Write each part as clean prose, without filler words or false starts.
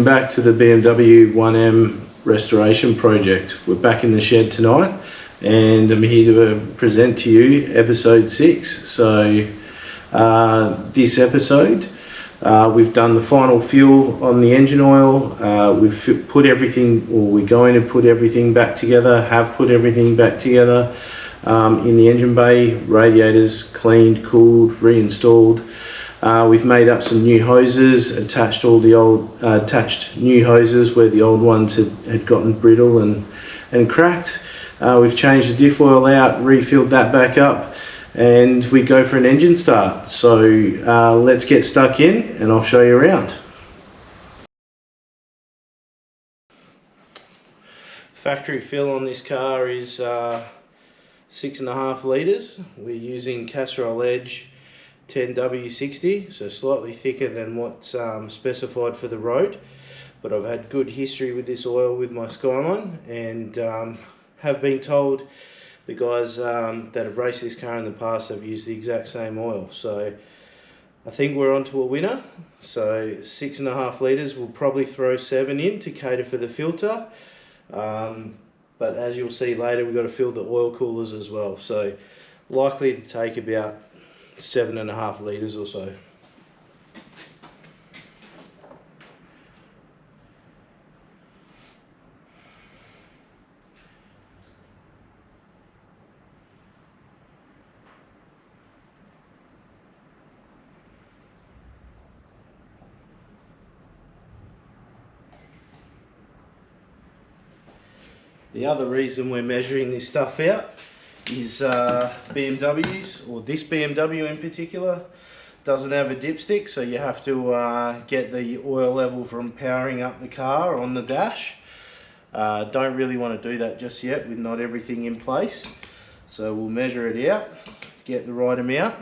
Back to the BMW 1M restoration project. We're back in the shed tonight and I'm here to present to you episode 6. So this episode we've done the final fuel on the engine oil. We've put everything, or we're going to put everything back together, have put everything back together in the engine bay. Radiators cleaned, cooled, reinstalled. We've made up some new hoses, attached all the old new hoses where the old ones had gotten brittle and cracked. We've changed the diff oil out, refilled that back up, and we go for an engine start. So let's get stuck in and I'll show you around. Factory fill on this car is 6.5 litres. We're using Castrol Edge 10W60, so slightly thicker than what's specified for the road, but I've had good history with this oil with my Skyline, and have been told the guys that have raced this car in the past have used the exact same oil. So I think we're onto a winner. So 6.5 litres, we'll probably throw 7 in to cater for the filter, but as you'll see later, we've got to fill the oil coolers as well, so likely to take about 7.5 litres or so. The other reason we're measuring this stuff out is BMWs, or this BMW in particular, doesn't have a dipstick, so you have to get the oil level from powering up the car on the dash. Don't really want to do that just yet with not everything in place, so we'll measure it out, get the right amount,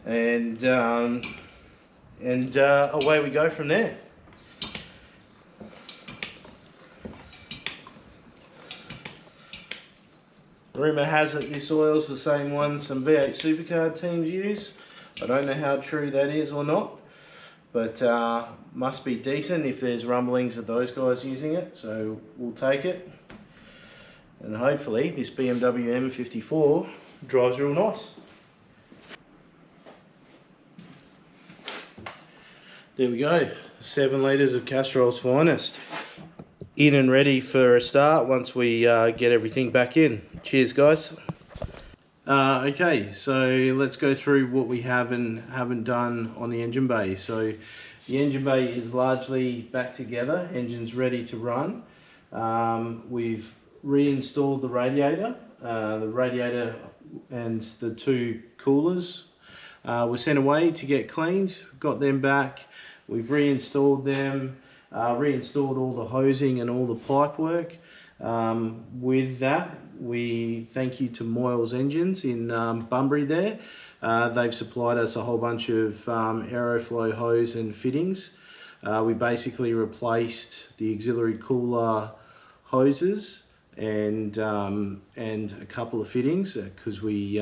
and away we go from there. Rumour has it this oil's the same one some V8 supercar teams use. I don't know how true that is or not, but must be decent if there's rumblings of those guys using it, so we'll take it. And hopefully this BMW M54 drives real nice. There we go, 7 litres of Castrol's finest. In and ready for a start once we get everything back in. Cheers guys. Okay, so let's go through what we have and haven't done on the engine bay. So the engine bay is largely back together, engine's ready to run. We've reinstalled the radiator and the 2 coolers were sent away to get cleaned, got them back, we've reinstalled them. Reinstalled all the hosing and all the pipe work. With that, we thank you to Moyles Engines in Bunbury there. They've supplied us a whole bunch of Aeroflow hose and fittings. We basically replaced the auxiliary cooler hoses and a couple of fittings because we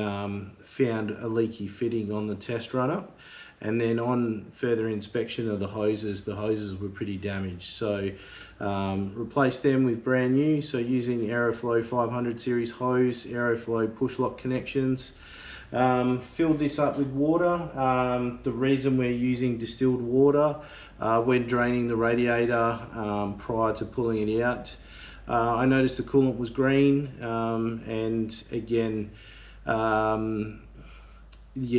found a leaky fitting on the test run-up. And then on further inspection of the hoses were pretty damaged. So replaced them with brand new. So using Aeroflow 500 series hose, Aeroflow push lock connections. Filled this up with water. The reason we're using distilled water when draining the radiator prior to pulling it out. I noticed the coolant was green, and again, yeah,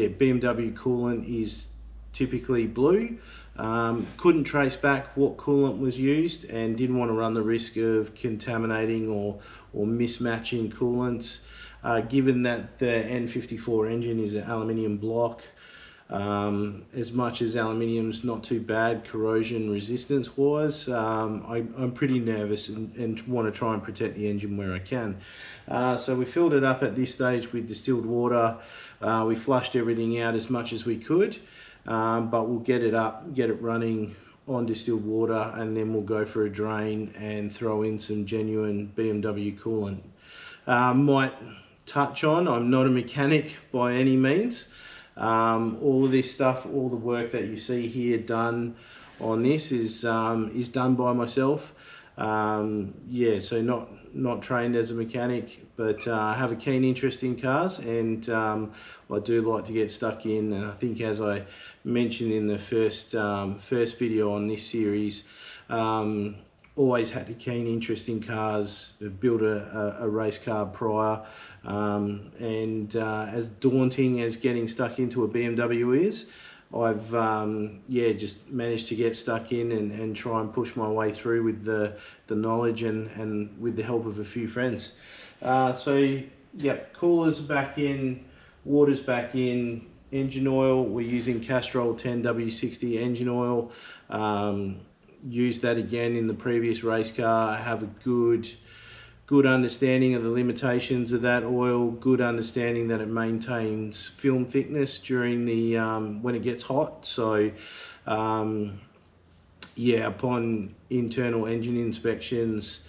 BMW coolant is typically blue. Couldn't trace back what coolant was used and didn't want to run the risk of contaminating or mismatching coolants. Given that the N54 engine is an aluminium block, as much as aluminium's not too bad corrosion resistance wise, I'm pretty nervous and want to try and protect the engine where I can. So we filled it up at this stage with distilled water. We flushed everything out as much as we could, but we'll get it up, get it running on distilled water, and then we'll go for a drain and throw in some genuine BMW coolant. Might touch on, I'm not a mechanic by any means. All of this stuff, all the work that you see here done on this is done by myself. Yeah, so not trained as a mechanic, but I have a keen interest in cars, and I do like to get stuck in. And I think, as I mentioned in the first video on this series, always had a keen interest in cars. I've built a race car prior, and as daunting as getting stuck into a BMW is, I've yeah, just managed to get stuck in and try and push my way through with the knowledge and with the help of a few friends. So yep, coolers back in, water's back in, engine oil, we're using Castrol 10W60 engine oil. Used that again in the previous race car. I have a good understanding of the limitations of that oil, good understanding that it maintains film thickness during the when it gets hot. So yeah, upon internal engine inspections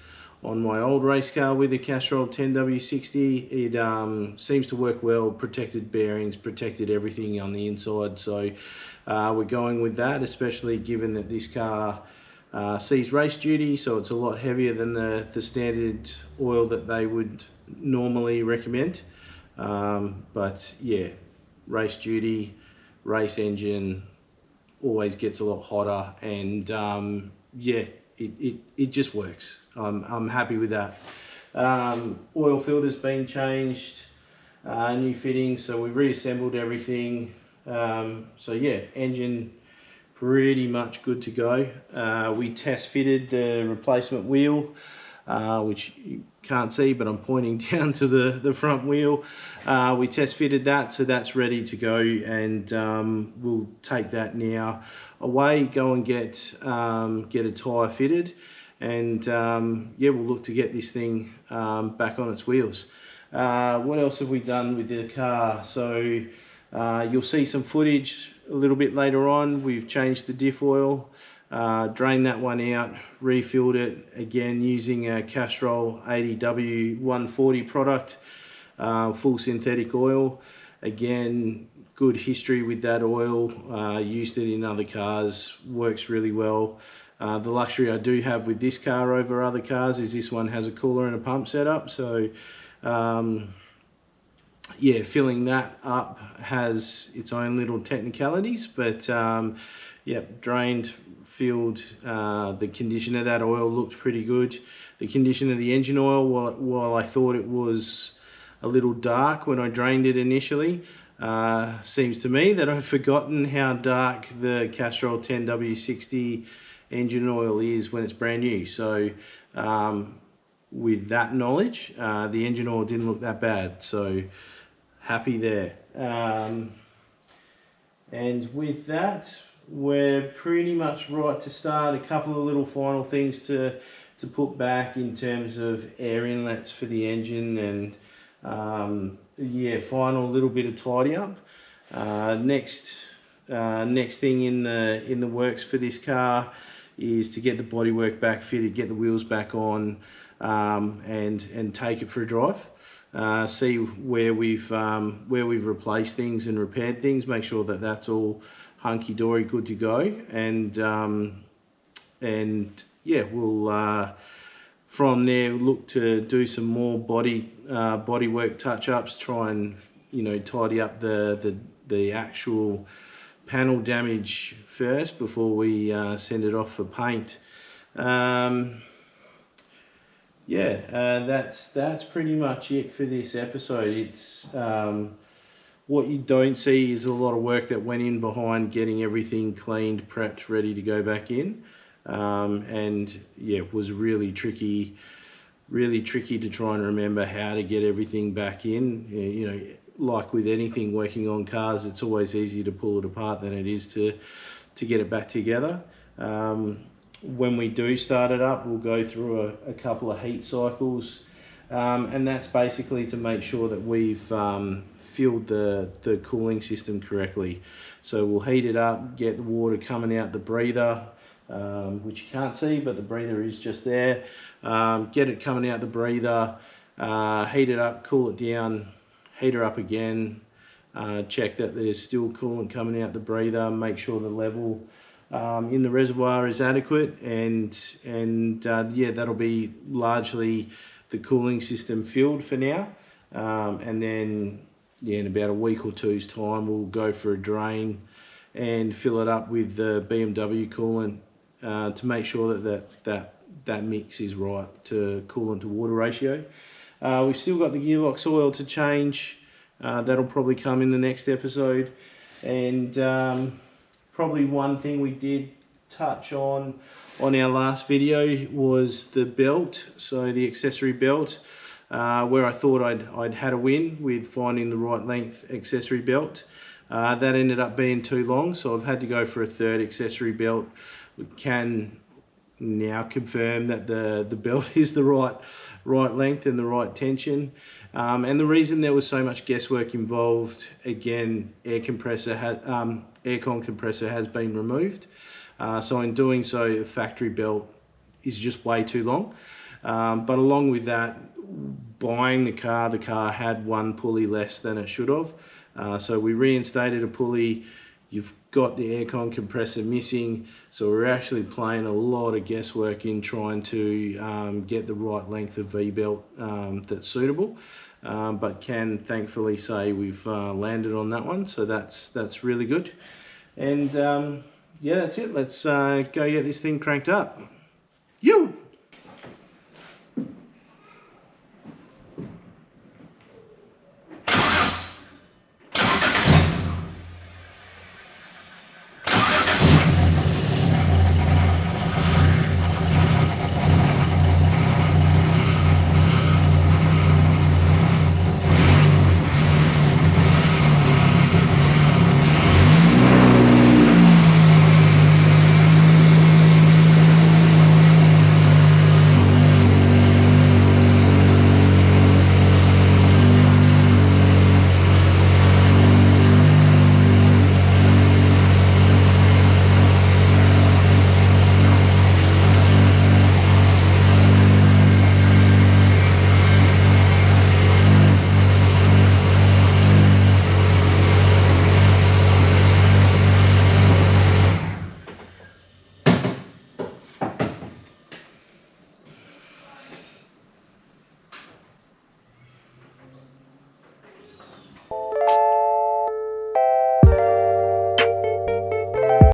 on my old race car with the Castrol 10W60, it seems to work well, protected bearings, protected everything on the inside. So we're going with that, especially given that this car sees race duty, so it's a lot heavier than the standard oil that they would normally recommend. But yeah, race duty, race engine always gets a lot hotter, and yeah, it just works. I'm happy with that. Oil filter's been changed, new fittings, so we've reassembled everything. So yeah, engine pretty much good to go. We test fitted the replacement wheel, which you can't see, but I'm pointing down to the front wheel. We test fitted that, so that's ready to go, and we'll take that now away, go and get a tyre fitted, and yeah, we'll look to get this thing back on its wheels. What else have we done with the car? So you'll see some footage a little bit later on. We've changed the diff oil, drained that one out, refilled it again using a Castrol 80W 140 product, full synthetic oil. Again, good history with that oil, used it in other cars, works really well. The luxury I do have with this car over other cars is this one has a cooler and a pump setup, so yeah, filling that up has its own little technicalities, but yeah, drained, filled. The condition of that oil looked pretty good. The condition of the engine oil, while I thought it was a little dark when I drained it initially, seems to me that I've forgotten how dark the Castrol 10W60 engine oil is when it's brand new. So with that knowledge, the engine oil didn't look that bad, so happy there. And with that, we're pretty much right to start. A couple of little final things to put back in terms of air inlets for the engine, and yeah, final little bit of tidy up. Next thing in the works for this car is to get the bodywork back fitted, get the wheels back on, and take it for a drive. See where we've replaced things and repaired things, make sure that that's all hunky-dory, good to go, and yeah, we'll from there look to do some more bodywork touch-ups, try and, you know, tidy up the actual panel damage first before we send it off for paint. Yeah, that's pretty much it for this episode. It's what you don't see is a lot of work that went in behind getting everything cleaned, prepped, ready to go back in, and yeah, it was really tricky to try and remember how to get everything back in. You know, like with anything working on cars, it's always easier to pull it apart than it is to get it back together. When we do start it up, we'll go through a couple of heat cycles, and that's basically to make sure that we've filled the cooling system correctly. So we'll heat it up, get the water coming out the breather, which you can't see, but the breather is just there. Get it coming out the breather, heat it up, cool it down, heat her up again, check that there's still coolant coming out the breather, make sure the level in the reservoir is adequate, and yeah, that'll be largely the cooling system filled for now. And then yeah, in about a week or two's time, we'll go for a drain and fill it up with the BMW coolant to make sure that mix is right to coolant to water ratio. We've still got the gearbox oil to change. That'll probably come in the next episode. And probably one thing we did touch on our last video was the belt, so the accessory belt, where I thought I'd had a win with finding the right length accessory belt. That ended up being too long, so I've had to go for a third accessory belt. We can now confirm that the belt is the right length and the right tension. And the reason there was so much guesswork involved, again, aircon compressor has been removed. So in doing so, the factory belt is just way too long. But along with that, buying the car had one pulley less than it should have. So we reinstated a pulley. You've got the aircon compressor missing, so we're actually playing a lot of guesswork in trying to get the right length of V-belt that's suitable. But can thankfully say we've landed on that one, so that's really good. And yeah, that's it. Let's go get this thing cranked up. You.